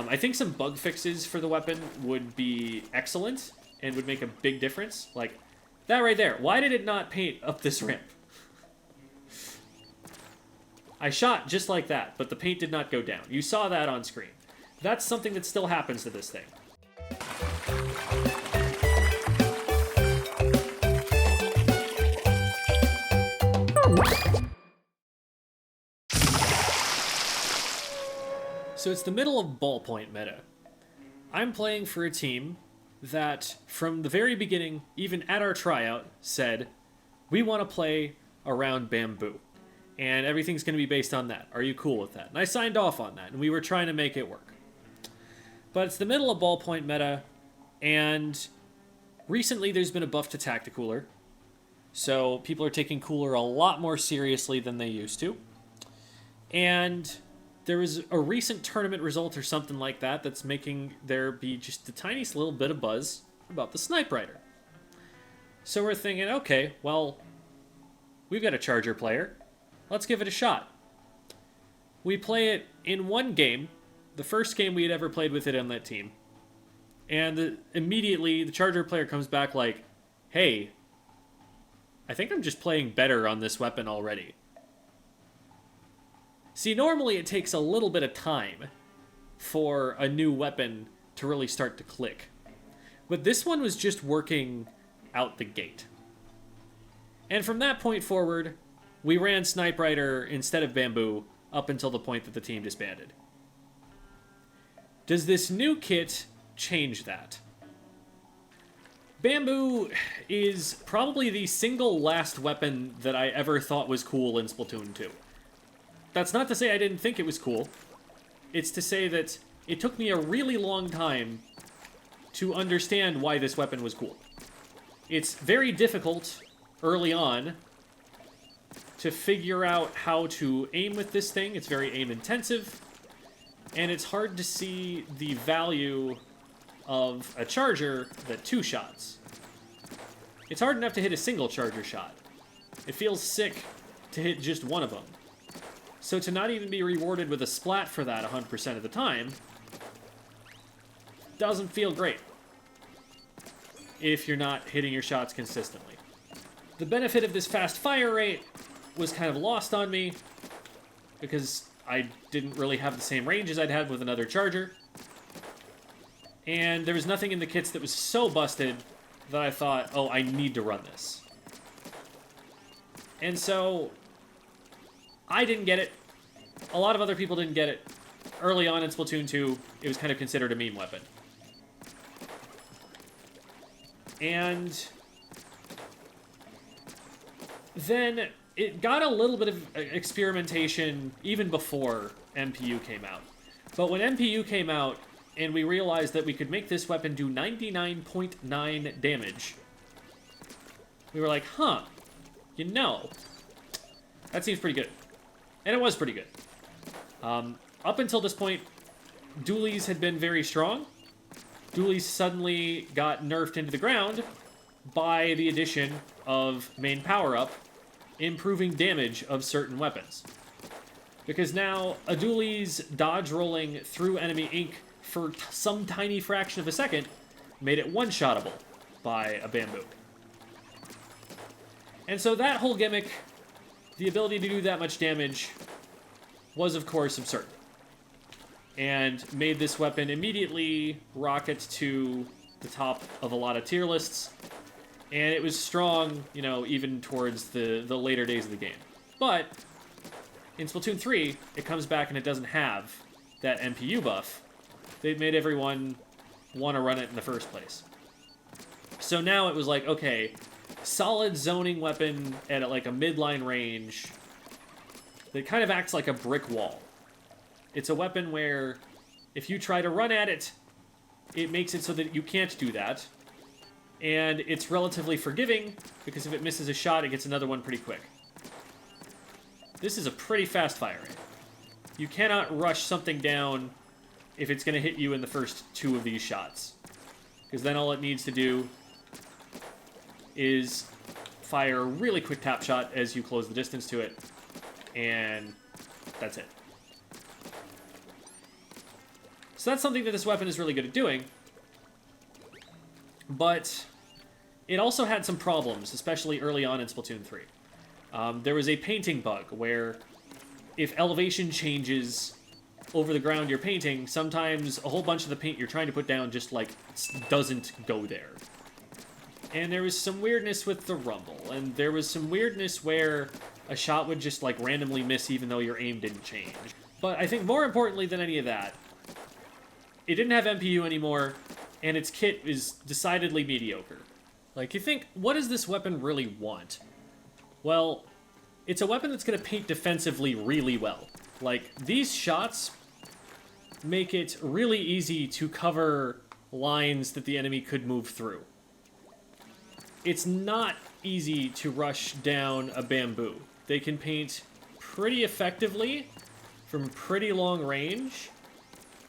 I think some bug fixes for the weapon would be excellent and would make a big difference. Like, that right there. Why did it not paint up this ramp? I shot just like that, but the paint did not go down. You saw that on screen. That's something that still happens to this thing. So it's the middle of ballpoint meta. I'm playing for a team that, from the very beginning, even at our tryout, said, we want to play around bamboo. And everything's going to be based on that. Are you cool with that? And I signed off on that, and we were trying to make it work. But it's the middle of ballpoint meta, and recently there's been a buff to Tacticooler. So people are taking Cooler a lot more seriously than they used to. And there was a recent tournament result or something like that that's making there be just the tiniest little bit of buzz about the Snipe Rider. So we're thinking, okay, well, we've got a Charger player. Let's give it a shot. We play it in one game, the first game we had ever played with it on that team. And immediately the Charger player comes back like, hey, I think I'm just playing better on this weapon already. See, normally it takes a little bit of time for a new weapon to really start to click. But this one was just working out the gate. And from that point forward, we ran Snipe Rider instead of Bamboo up until the point that the team disbanded. Does this new kit change that? Bamboo is probably the single last weapon that I ever thought was cool in Splatoon 2. That's not to say I didn't think it was cool. It's to say that it took me a really long time to understand why this weapon was cool. It's very difficult early on to figure out how to aim with this thing. It's very aim intensive, and it's hard to see the value of a charger that two shots. It's hard enough to hit a single charger shot. It feels sick to hit just one of them. So to not even be rewarded with a splat for that 100% of the time doesn't feel great if you're not hitting your shots consistently. The benefit of this fast fire rate was kind of lost on me because I didn't really have the same range as I'd had with another charger. And there was nothing in the kits that was so busted that I thought, oh, I need to run this. And so I didn't get it. A lot of other people didn't get it. Early on in Splatoon 2, it was kind of considered a meme weapon. And then it got a little bit of experimentation even before MPU came out. But when MPU came out, and we realized that we could make this weapon do 99.9 damage, we were like, huh, you know, that seems pretty good. And it was pretty good. Up until this point, dualies had been very strong. Dualies suddenly got nerfed into the ground by the addition of main power-up, improving damage of certain weapons. Because now, a dualie's dodge rolling through enemy ink for some tiny fraction of a second made it one-shottable by a bamboo. And so that whole gimmick, the ability to do that much damage, was of course absurd. And made this weapon immediately rocket to the top of a lot of tier lists. And it was strong, you know, even towards the later days of the game. But in Splatoon 3, it comes back and it doesn't have that MPU buff. They've made everyone want to run it in the first place. So now it was like, okay, solid zoning weapon at like a midline range that kind of acts like a brick wall. It's a weapon where if you try to run at it, it makes it so that you can't do that. And it's relatively forgiving, because if it misses a shot, it gets another one pretty quick. This is a pretty fast fire rate. You cannot rush something down if it's going to hit you in the first two of these shots. Because then all it needs to do is fire a really quick tap shot as you close the distance to it, and that's it. So that's something that this weapon is really good at doing. But it also had some problems, especially early on in Splatoon 3. There was a painting bug where if elevation changes over the ground you're painting, sometimes a whole bunch of the paint you're trying to put down just, like, doesn't go there. And there was some weirdness with the rumble, and there was some weirdness where a shot would just, like, randomly miss even though your aim didn't change. But I think more importantly than any of that, it didn't have MPU anymore, and its kit is decidedly mediocre. Like, you think, what does this weapon really want? Well, it's a weapon that's going to paint defensively really well. Like, these shots make it really easy to cover lines that the enemy could move through. It's not easy to rush down a bamboo. They can paint pretty effectively from pretty long range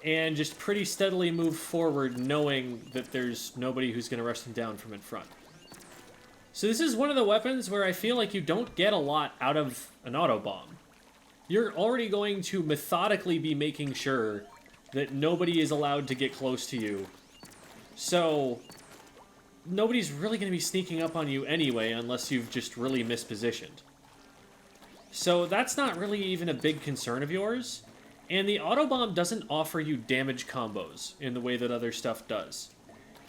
and just pretty steadily move forward knowing that there's nobody who's going to rush them down from in front. So this is one of the weapons where I feel like you don't get a lot out of an auto bomb. You're already going to methodically be making sure that nobody is allowed to get close to you. So nobody's really going to be sneaking up on you anyway unless you've just really mispositioned. So that's not really even a big concern of yours. And the auto bomb doesn't offer you damage combos in the way that other stuff does.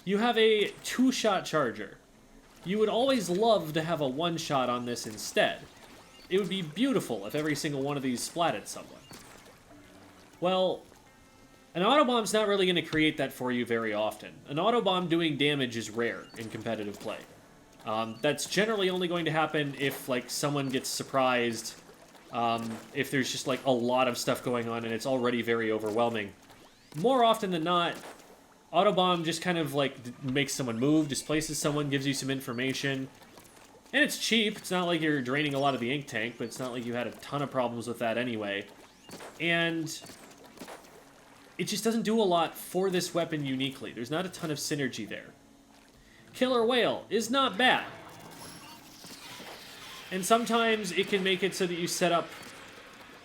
You have a 2-shot charger. You would always love to have a 1-shot on this instead. It would be beautiful if every single one of these splatted someone. Well, an autobomb's not really going to create that for you very often. An autobomb doing damage is rare in competitive play. That's generally only going to happen if, like, someone gets surprised, if there's just, like, a lot of stuff going on and it's already very overwhelming. More often than not, autobomb just kind of, like, makes someone move, displaces someone, gives you some information. And it's cheap. It's not like you're draining a lot of the ink tank, but it's not like you had a ton of problems with that anyway. And it just doesn't do a lot for this weapon uniquely. There's not a ton of synergy there. Killer Whale is not bad. And sometimes it can make it so that you set up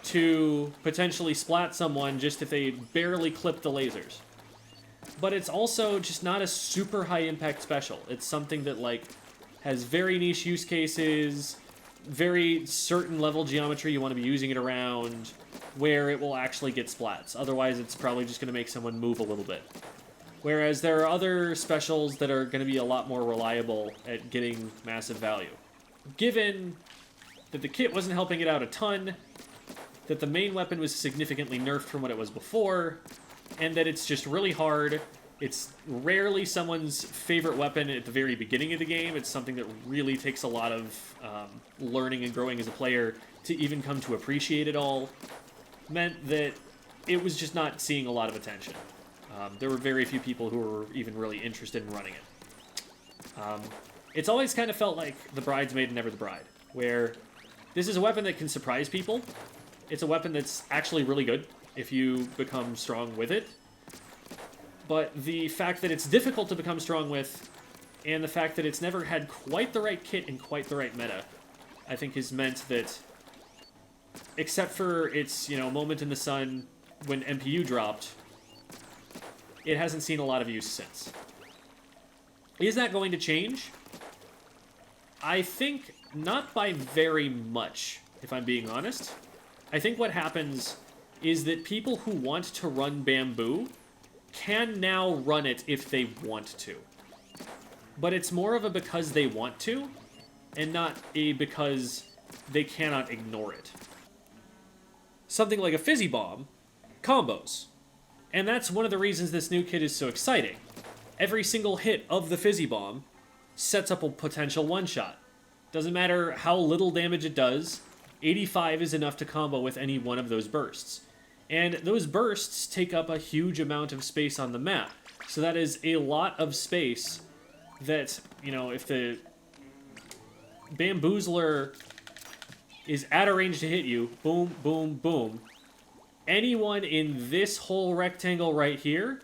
to potentially splat someone just if they barely clip the lasers. But it's also just not a super high impact special. It's something that, like, has very niche use cases, very certain level geometry you want to be using it around, where it will actually get splats. Otherwise, it's probably just going to make someone move a little bit. Whereas there are other specials that are going to be a lot more reliable at getting massive value. Given that the kit wasn't helping it out a ton, that the main weapon was significantly nerfed from what it was before, and that it's just really hard. It's rarely someone's favorite weapon at the very beginning of the game. It's something that really takes a lot of learning and growing as a player to even come to appreciate it all. Meant that it was just not seeing a lot of attention. There were very few people who were even really interested in running it. It's always kind of felt like the bridesmaid and never the bride, where this is a weapon that can surprise people. It's a weapon that's actually really good if you become strong with it. But the fact that it's difficult to become strong with, and the fact that it's never had quite the right kit and quite the right meta, I think has meant that, except for its, moment in the sun when MPU dropped, it hasn't seen a lot of use since. Is that going to change? I think not by very much, if I'm being honest. I think what happens is that people who want to run Bamboo can now run it if they want to. But it's more of a because they want to, and not a because they cannot ignore it. Something like a Fizzy Bomb combos. And that's one of the reasons this new kit is so exciting. Every single hit of the Fizzy Bomb sets up a potential one-shot. Doesn't matter how little damage it does, 85 is enough to combo with any one of those bursts. And those bursts take up a huge amount of space on the map. So that is a lot of space that, if the Bamboozler is at a range to hit you, boom, boom, boom, anyone in this whole rectangle right here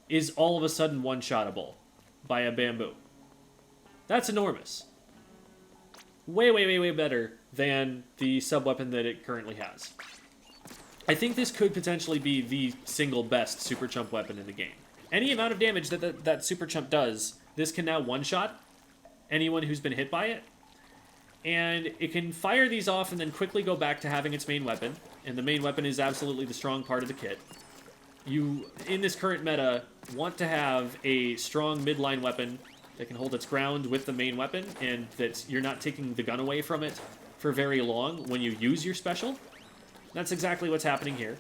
is all of a sudden one-shottable by a bamboo. That's enormous. Way, way, way, way better than the sub-weapon that it currently has. I think this could potentially be the single best Super Chump weapon in the game. Any amount of damage that Super Chump does, this can now one-shot anyone who's been hit by it. And it can fire these off and then quickly go back to having its main weapon. And the main weapon is absolutely the strong part of the kit. You, in this current meta, want to have a strong midline weapon that can hold its ground with the main weapon, and that you're not taking the gun away from it for very long when you use your special. That's exactly what's happening here.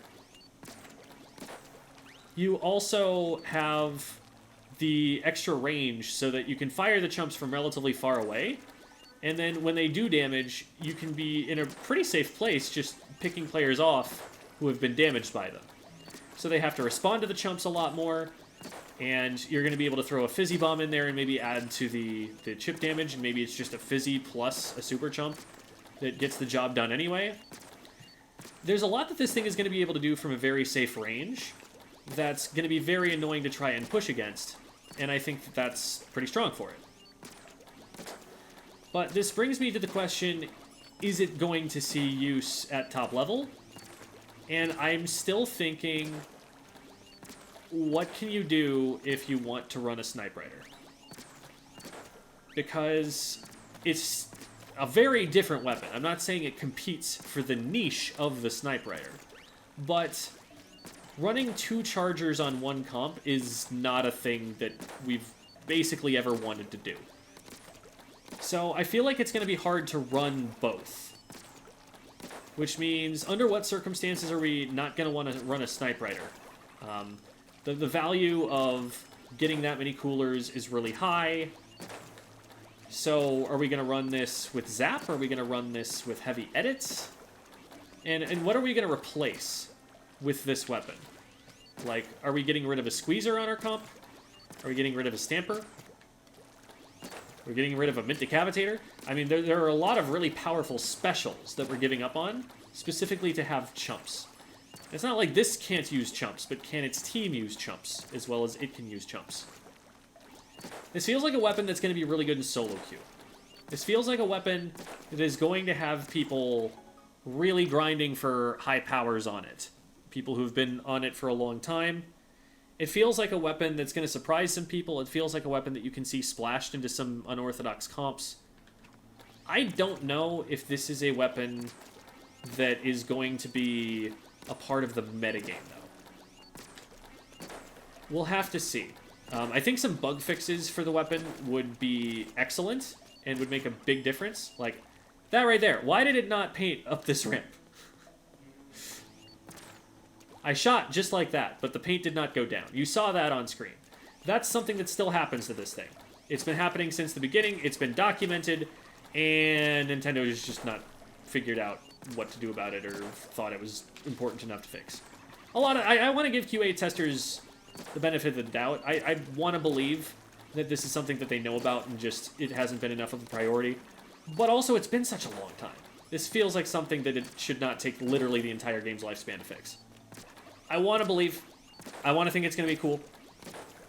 You also have the extra range so that you can fire the chumps from relatively far away, and then when they do damage, you can be in a pretty safe place just picking players off who have been damaged by them. So they have to respond to the chumps a lot more, and you're going to be able to throw a fizzy bomb in there and maybe add to the chip damage, and maybe it's just a fizzy plus a super chump that gets the job done anyway. There's a lot that this thing is going to be able to do from a very safe range that's going to be very annoying to try and push against, and I think that that's pretty strong for it. But this brings me to the question, is it going to see use at top level? And I'm still thinking, what can you do if you want to run a Snipe Rider? Because it's a very different weapon. I'm not saying it competes for the niche of the Snipe Rider, but running 2 chargers on one comp is not a thing that we've basically ever wanted to do. So I feel like it's going to be hard to run both. Which means, under what circumstances are we not going to want to run a Snipe Rider? The value of getting that many coolers is really high. So are we going to run this with Zap? Are we going to run this with heavy edits? And what are we going to replace with this weapon? Like, are we getting rid of a Squeezer on our comp? Are we getting rid of a Stamper? We're getting rid of a Mint Decapitator. I mean, there are a lot of really powerful specials that we're giving up on, specifically to have chumps. It's not like this can't use chumps, but can its team use chumps, as well as it can use chumps? This feels like a weapon that's going to be really good in solo queue. This feels like a weapon that is going to have people really grinding for high powers on it. People who've been on it for a long time. It feels like a weapon that's going to surprise some people. It feels like a weapon that you can see splashed into some unorthodox comps. I don't know if this is a weapon that is going to be a part of the metagame, though. We'll have to see. I think some bug fixes for the weapon would be excellent and would make a big difference. Like, that right there. Why did it not paint up this ramp? I shot just like that, but the paint did not go down. You saw that on screen. That's something that still happens to this thing. It's been happening since the beginning, it's been documented, and Nintendo has just not figured out what to do about it or thought it was important enough to fix. I want to give QA testers the benefit of the doubt. I want to believe that this is something that they know about and just it hasn't been enough of a priority. But also, it's been such a long time. This feels like something that it should not take literally the entire game's lifespan to fix. I want to believe. I want to think it's going to be cool.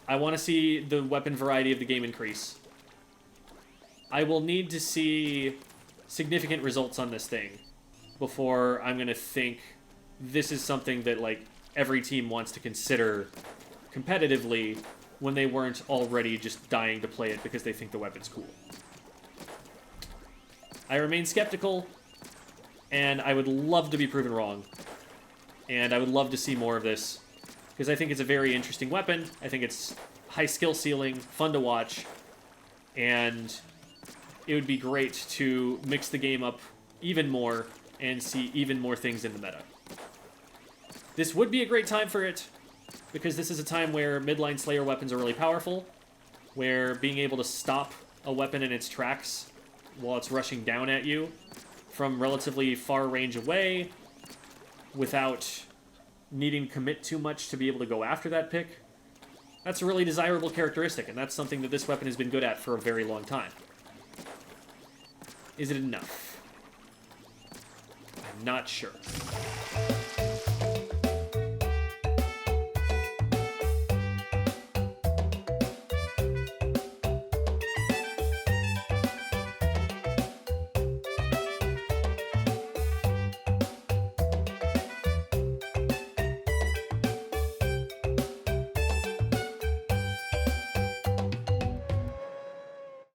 I want to see the weapon variety of the game increase. I will need to see significant results on this thing before I'm going to think this is something that, like, every team wants to consider competitively when they weren't already just dying to play it because they think the weapon's cool. I remain skeptical, and I would love to be proven wrong. And I would love to see more of this, because I think it's a very interesting weapon. I think it's high skill ceiling, fun to watch, and it would be great to mix the game up even more and see even more things in the meta. This would be a great time for it, because this is a time where midline Slayer weapons are really powerful, where being able to stop a weapon in its tracks while it's rushing down at you from relatively far range away without needing to commit too much to be able to go after that pick, that's a really desirable characteristic, and that's something that this weapon has been good at for a very long time. Is it enough? I'm not sure.